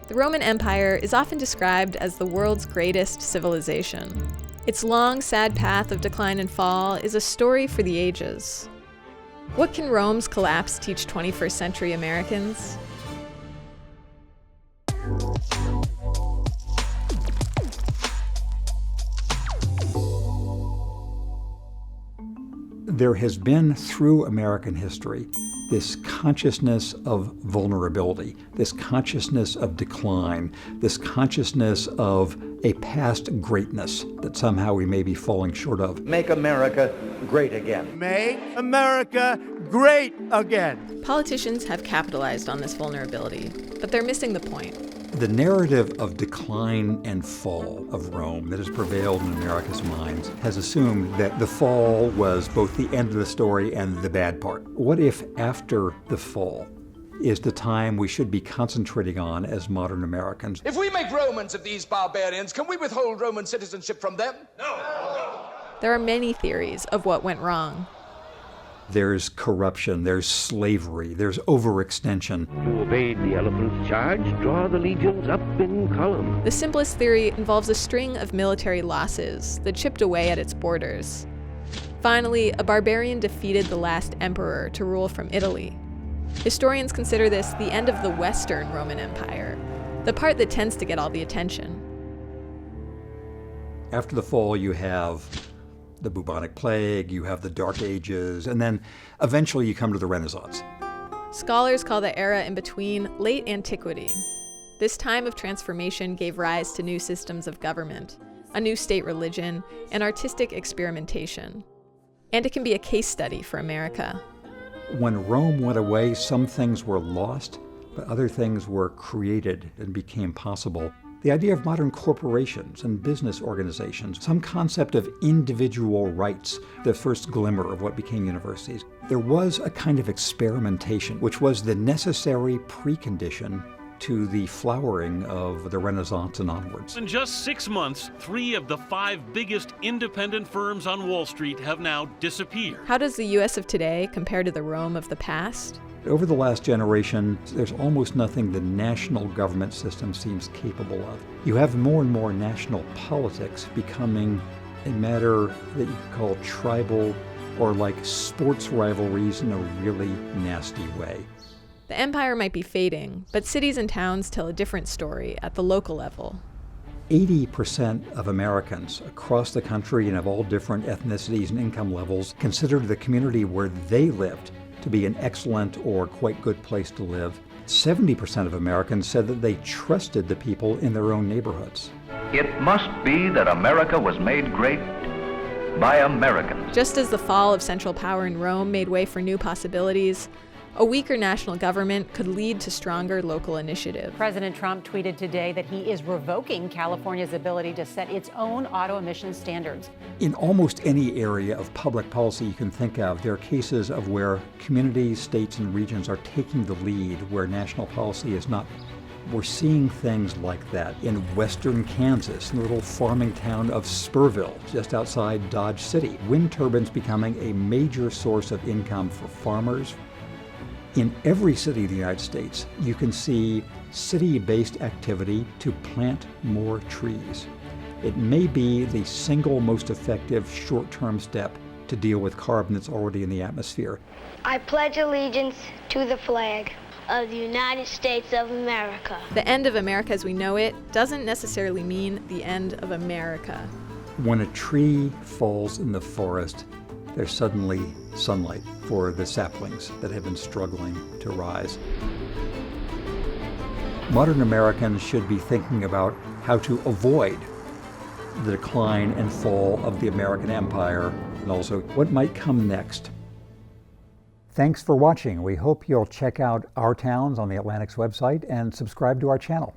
The Roman Empire is often described as the world's greatest civilization. Its long, sad path of decline and fall is a story for the ages. What can Rome's collapse teach 21st century Americans? There has been, through American history, this consciousness of vulnerability, this consciousness of decline, this consciousness of a past greatness that somehow we may be falling short of. Make America great again. Make America great again. Politicians have capitalized on this vulnerability, but they're missing the point. The narrative of decline and fall of Rome that has prevailed in America's minds has assumed that the fall was both the end of the story and the bad part. What if after the fall is the time we should be concentrating on as modern Americans? If we make Romans of these barbarians, can we withhold Roman citizenship from them? No. There are many theories of what went wrong. There's corruption, there's slavery, there's overextension. To evade the elephant's charge, draw the legions up in column. The simplest theory involves a string of military losses that chipped away at its borders. Finally, a barbarian defeated the last emperor to rule from Italy. Historians consider this the end of the Western Roman Empire, the part that tends to get all the attention. After the fall, you have the bubonic plague, you have the Dark Ages, and then eventually you come to the Renaissance. Scholars call the era in between late antiquity. This time of transformation gave rise to new systems of government, a new state religion, and artistic experimentation. And it can be a case study for America. When Rome went away, some things were lost, but other things were created and became possible. The idea of modern corporations and business organizations, some concept of individual rights, the first glimmer of what became universities. There was a kind of experimentation, which was the necessary precondition to the flowering of the Renaissance and onwards. In just 6 months, 3 of the 5 biggest independent firms on Wall Street have now disappeared. How does the U.S. of today compare to the Rome of the past? Over the last generation, there's almost nothing the national government system seems capable of. You have more and more national politics becoming a matter that you could call tribal or like sports rivalries in a really nasty way. The empire might be fading, but cities and towns tell a different story at the local level. 80% of Americans across the country and of all different ethnicities and income levels considered the community where they lived to be an excellent or quite good place to live. 70% of Americans said that they trusted the people in their own neighborhoods. It must be that America was made great by Americans. Just as the fall of central power in Rome made way for new possibilities, a weaker national government could lead to stronger local initiative. President Trump tweeted today that he is revoking California's ability to set its own auto emissions standards. In almost any area of public policy you can think of, there are cases of where communities, states, and regions are taking the lead where national policy is not. We're seeing things like that in western Kansas, in the little farming town of Spurville, just outside Dodge City. Wind turbines becoming a major source of income for farmers. In every city in the United States, you can see city-based activity to plant more trees. It may be the single most effective short-term step to deal with carbon that's already in the atmosphere. I pledge allegiance to the flag of the United States of America. The end of America as we know it doesn't necessarily mean the end of America. When a tree falls in the forest, there's suddenly sunlight for the saplings that have been struggling to rise. Modern Americans should be thinking about how to avoid the decline and fall of the American empire, and also what might come next. Thanks for watching. We hope you'll check out our towns on the Atlantic's website and subscribe to our channel.